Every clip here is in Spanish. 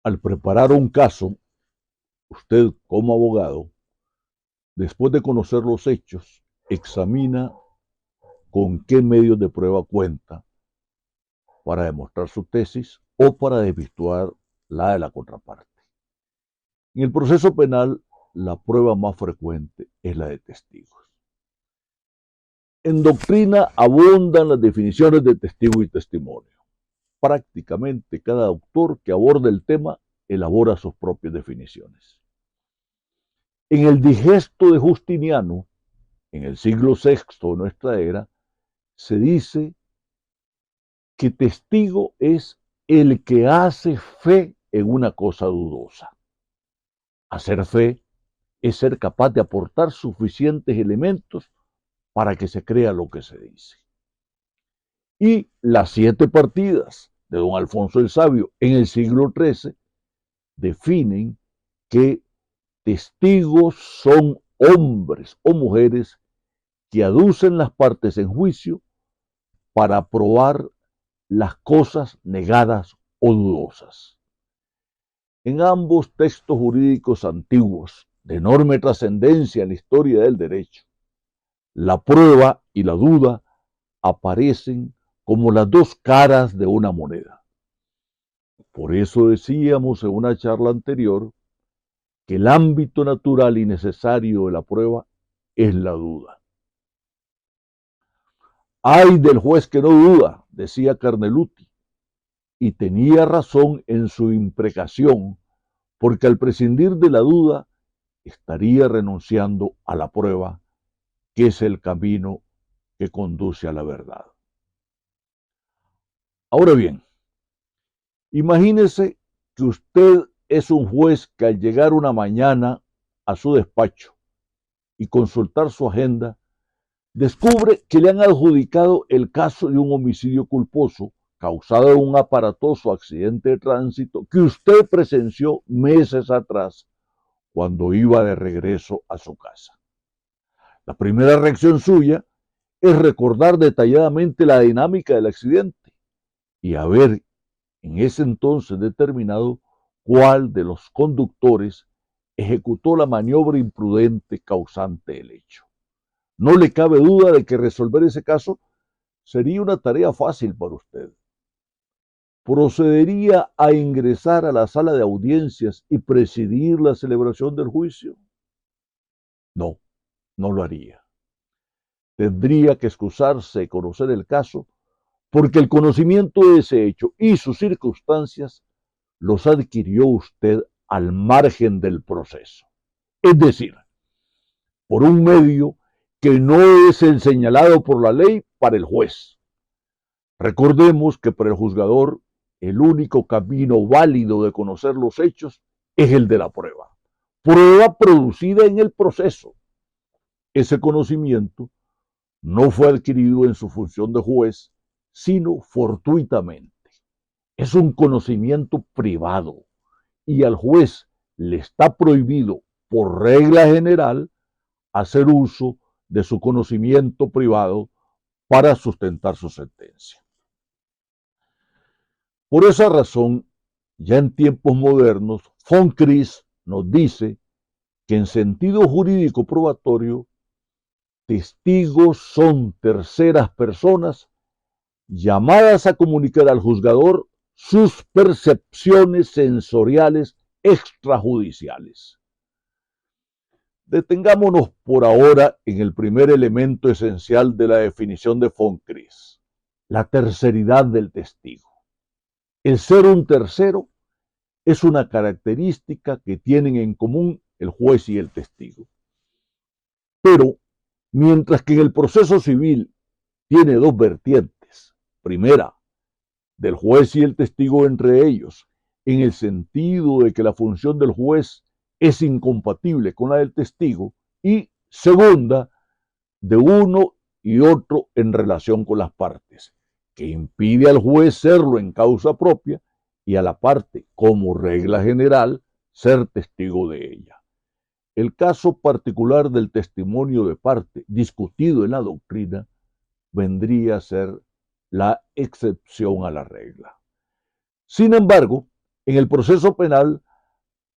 Al preparar un caso, usted como abogado, después de conocer los hechos, examina con qué medios de prueba cuenta para demostrar su tesis o para desvirtuar la de la contraparte. En el proceso penal, la prueba más frecuente es la de testigos. En doctrina abundan las definiciones de testigo y testimonio. Prácticamente cada autor que aborda el tema elabora sus propias definiciones. En el Digesto de Justiniano, en el siglo VI de nuestra era, se dice que testigo es el que hace fe en una cosa dudosa. Hacer fe es ser capaz de aportar suficientes elementos para que se crea lo que se dice. Y las 7 partidas de don Alfonso el Sabio en el siglo XIII definen que testigos son hombres o mujeres que aducen las partes en juicio para probar las cosas negadas o dudosas. En ambos textos jurídicos antiguos de enorme trascendencia en la historia del derecho, la prueba y la duda aparecen como las dos caras de una moneda. Por eso decíamos en una charla anterior que el ámbito natural y necesario de la prueba es la duda. ¡Ay del juez que no duda!, decía Carneluti, y tenía razón en su imprecación, porque al prescindir de la duda estaría renunciando a la prueba, que es el camino que conduce a la verdad. Ahora bien, imagínese que usted es un juez que al llegar una mañana a su despacho y consultar su agenda, descubre que le han adjudicado el caso de un homicidio culposo causado en un aparatoso accidente de tránsito que usted presenció meses atrás cuando iba de regreso a su casa. La primera reacción suya es recordar detalladamente la dinámica del accidente y haber en ese entonces determinado cuál de los conductores ejecutó la maniobra imprudente causante del hecho. No le cabe duda de que resolver ese caso sería una tarea fácil para usted. ¿Procedería a ingresar a la sala de audiencias y presidir la celebración del juicio? No, no lo haría. Tendría que excusarse de conocer el caso porque el conocimiento de ese hecho y sus circunstancias los adquirió usted al margen del proceso. Es decir, por un medio que no es el señalado por la ley para el juez. Recordemos que para el juzgador el único camino válido de conocer los hechos es el de la prueba. Prueba producida en el proceso. Ese conocimiento no fue adquirido en su función de juez, sino fortuitamente. Es un conocimiento privado y al juez le está prohibido, por regla general, hacer uso de su conocimiento privado para sustentar su sentencia. Por esa razón, ya en tiempos modernos, von Kris nos dice que en sentido jurídico probatorio, testigos son terceras personas llamadas a comunicar al juzgador sus percepciones sensoriales extrajudiciales. Detengámonos por ahora en el primer elemento esencial de la definición de von Kris, la terceridad del testigo. El ser un tercero es una característica que tienen en común el juez y el testigo. Pero, mientras que en el proceso civil tiene dos vertientes, primera, del juez y el testigo entre ellos, en el sentido de que la función del juez es incompatible con la del testigo, y segunda, de uno y otro en relación con las partes, que impide al juez serlo en causa propia y a la parte, como regla general, ser testigo de ella. El caso particular del testimonio de parte discutido en la doctrina vendría a ser la excepción a la regla. Sin embargo, En el proceso penal,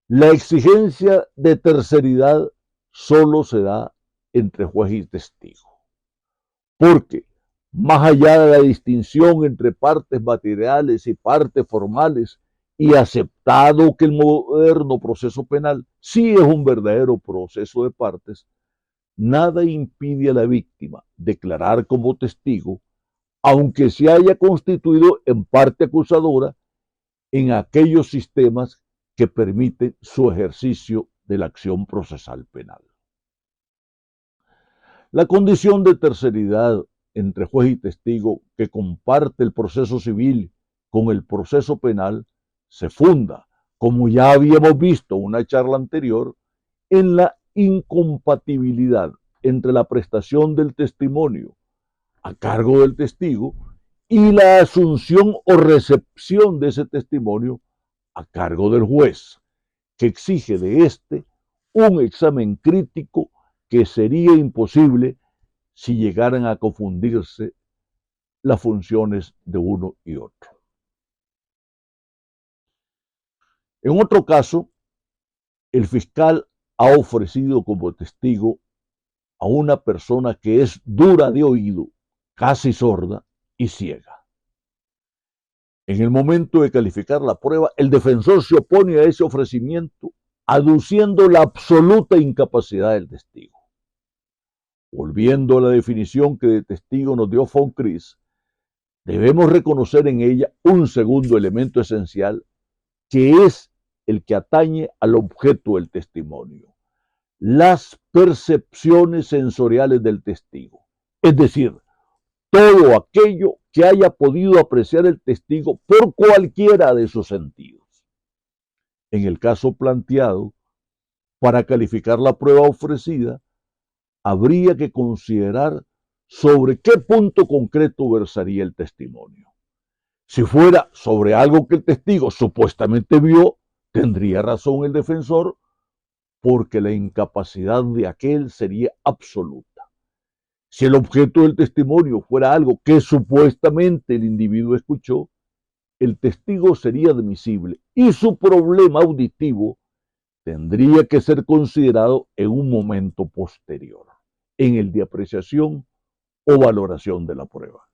la exigencia de terceridad solo se da entre juez y testigo, porque más allá de la distinción entre partes materiales y partes formales, y aceptado que el moderno proceso penal sí es un verdadero proceso de partes, nada impide a la víctima declarar como testigo, aunque se haya constituido en parte acusadora en aquellos sistemas que permiten su ejercicio de la acción procesal penal. La condición de terceridad entre juez y testigo que comparte el proceso civil con el proceso penal se funda, como ya habíamos visto en una charla anterior, en la incompatibilidad entre la prestación del testimonio a cargo del testigo y la asunción o recepción de ese testimonio a cargo del juez, que exige de éste un examen crítico que sería imposible si llegaran a confundirse las funciones de uno y otro. En otro caso, el fiscal ha ofrecido como testigo a una persona que es dura de oído, casi sorda y ciega. En el momento de calificar la prueba, el defensor se opone a ese ofrecimiento, aduciendo la absoluta incapacidad del testigo. Volviendo a la definición que de testigo nos dio von Kris, debemos reconocer en ella un segundo elemento esencial, que es el que atañe al objeto del testimonio: las percepciones sensoriales del testigo, es decir, todo aquello que haya podido apreciar el testigo por cualquiera de sus sentidos. En el caso planteado, para calificar la prueba ofrecida, habría que considerar sobre qué punto concreto versaría el testimonio. Si fuera sobre algo que el testigo supuestamente vio, tendría razón el defensor, porque la incapacidad de aquel sería absoluta. Si el objeto del testimonio fuera algo que supuestamente el individuo escuchó, el testigo sería admisible y su problema auditivo tendría que ser considerado en un momento posterior, en el de apreciación o valoración de la prueba.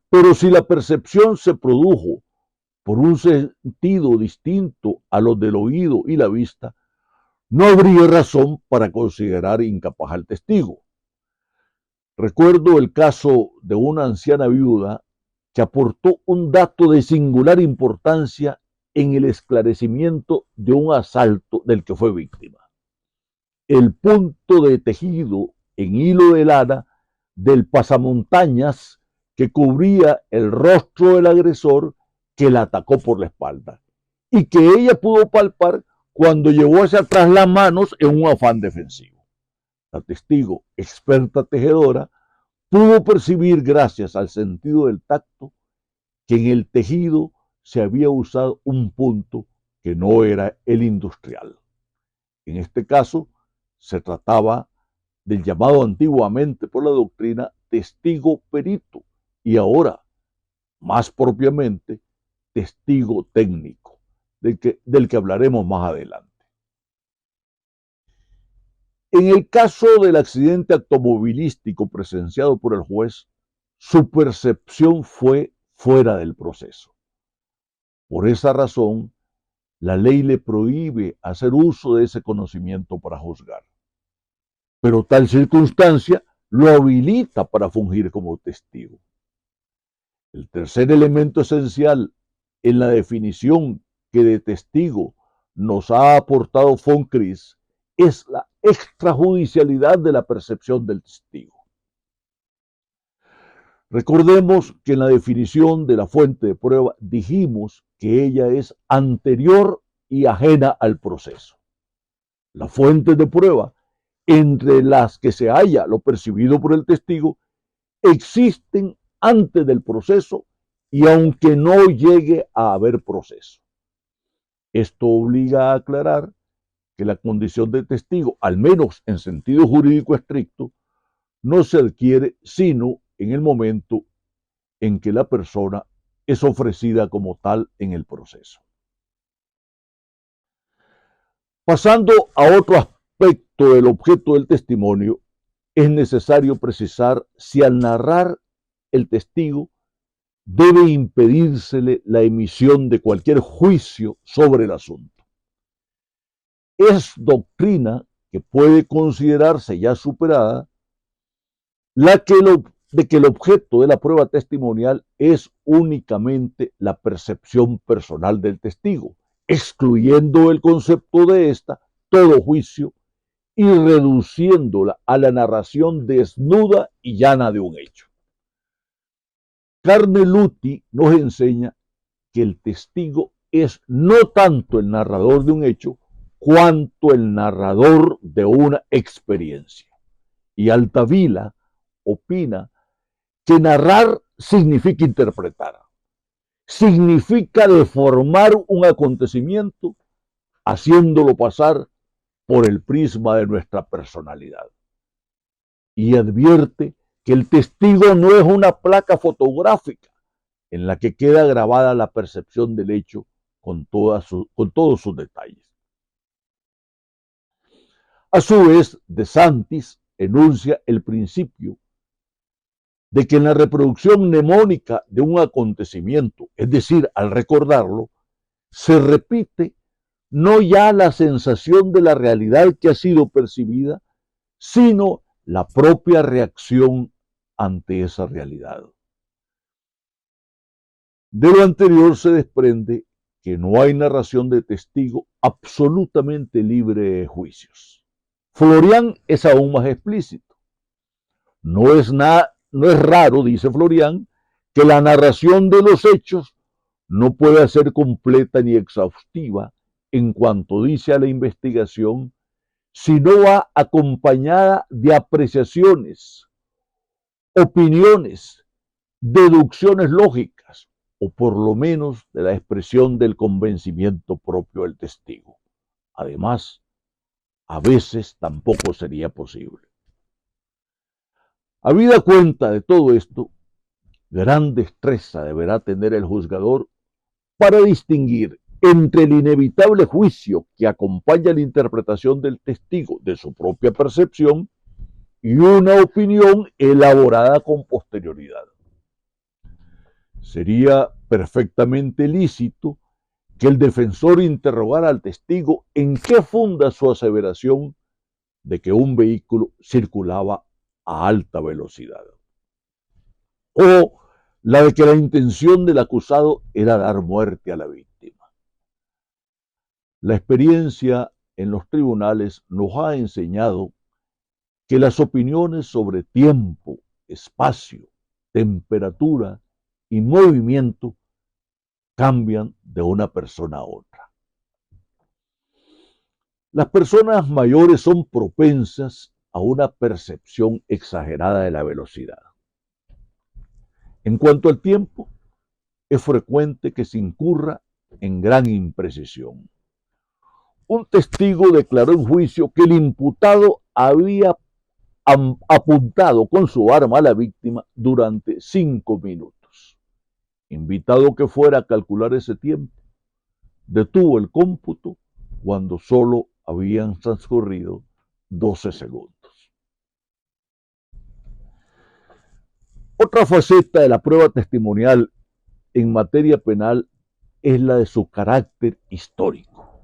Pero si la percepción se produjo por un sentido distinto a los del oído y la vista, no habría razón para considerar incapaz al testigo. Recuerdo el caso de una anciana viuda que aportó un dato de singular importancia en el esclarecimiento de un asalto del que fue víctima: el punto de tejido en hilo de lana del pasamontañas que cubría el rostro del agresor que la atacó por la espalda y que ella pudo palpar cuando llevó hacia atrás las manos en un afán defensivo. La testigo, experta tejedora, pudo percibir, gracias al sentido del tacto, que en el tejido se había usado un punto que no era el industrial. En este caso, se trataba del llamado antiguamente por la doctrina testigo perito y ahora, más propiamente, testigo técnico, del que hablaremos más adelante. En el caso del accidente automovilístico presenciado por el juez, su percepción fue fuera del proceso. Por esa razón, la ley le prohíbe hacer uso de ese conocimiento para juzgar. Pero tal circunstancia lo habilita para fungir como testigo. El tercer elemento esencial en la definición que de testigo nos ha aportado von Kris es la extrajudicialidad de la percepción del testigo. Recordemos que en la definición de la fuente de prueba dijimos que ella es anterior y ajena al proceso. Las fuentes de prueba, entre las que se halla lo percibido por el testigo, existen antes del proceso y aunque no llegue a haber proceso. Esto obliga a aclarar que la condición de testigo, al menos en sentido jurídico estricto, no se adquiere sino en el momento en que la persona es ofrecida como tal en el proceso. Pasando a otro aspecto del objeto del testimonio, es necesario precisar si al narrar el testigo debe impedírsele la emisión de cualquier juicio sobre el asunto. Es doctrina que puede considerarse ya superada de que el objeto de la prueba testimonial es únicamente la percepción personal del testigo, excluyendo el concepto de esta todo juicio y reduciéndola a la narración desnuda y llana de un hecho. Carneluti nos enseña que el testigo es no tanto el narrador de un hecho, cuanto el narrador de una experiencia. Y Altavila opina que narrar significa interpretar, significa deformar un acontecimiento haciéndolo pasar por el prisma de nuestra personalidad. Y advierte que el testigo no es una placa fotográfica en la que queda grabada la percepción del hecho con todos sus detalles. A su vez, De Santis enuncia el principio de que en la reproducción mnemónica de un acontecimiento, es decir, al recordarlo, se repite no ya la sensación de la realidad que ha sido percibida, sino la propia reacción ante esa realidad. De lo anterior se desprende que no hay narración de testigo absolutamente libre de juicios. Florian es aún más explícito. No es raro, dice Florian, que la narración de los hechos no pueda ser completa ni exhaustiva en cuanto dice a la investigación, si no va acompañada de apreciaciones, opiniones, deducciones lógicas, o por lo menos de la expresión del convencimiento propio del testigo. Además, a veces tampoco sería posible. Habida cuenta de todo esto, gran destreza deberá tener el juzgador para distinguir entre el inevitable juicio que acompaña la interpretación del testigo de su propia percepción y una opinión elaborada con posterioridad. Sería perfectamente lícito que el defensor interrogara al testigo en qué funda su aseveración de que un vehículo circulaba a alta velocidad, o la de que la intención del acusado era dar muerte a la víctima. La experiencia en los tribunales nos ha enseñado que las opiniones sobre tiempo, espacio, temperatura y movimiento cambian de una persona a otra. Las personas mayores son propensas a una percepción exagerada de la velocidad. En cuanto al tiempo, es frecuente que se incurra en gran imprecisión. Un testigo declaró en juicio que el imputado había apuntado con su arma a la víctima durante 5 minutos. Invitado que fuera a calcular ese tiempo, detuvo el cómputo cuando solo habían transcurrido 12 segundos. Otra faceta de la prueba testimonial en materia penal es la de su carácter histórico.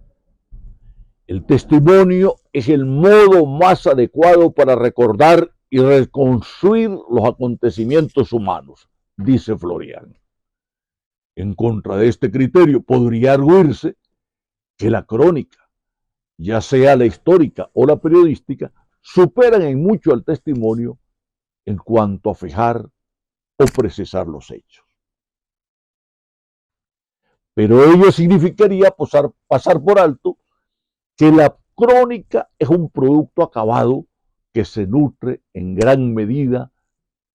El testimonio es el modo más adecuado para recordar y reconstruir los acontecimientos humanos, dice Florian. En contra de este criterio podría arguirse que la crónica, ya sea la histórica o la periodística, superan en mucho al testimonio en cuanto a fijar o precisar los hechos. Pero ello significaría pasar por alto que la crónica es un producto acabado que se nutre en gran medida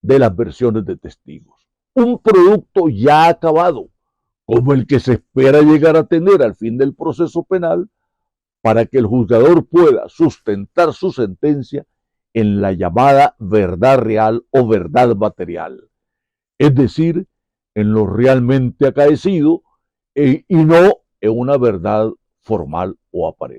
de las versiones de testigos. Un producto ya acabado, como el que se espera llegar a tener al fin del proceso penal, para que el juzgador pueda sustentar su sentencia en la llamada verdad real o verdad material, es decir, en lo realmente acaecido y no en una verdad formal o aparente.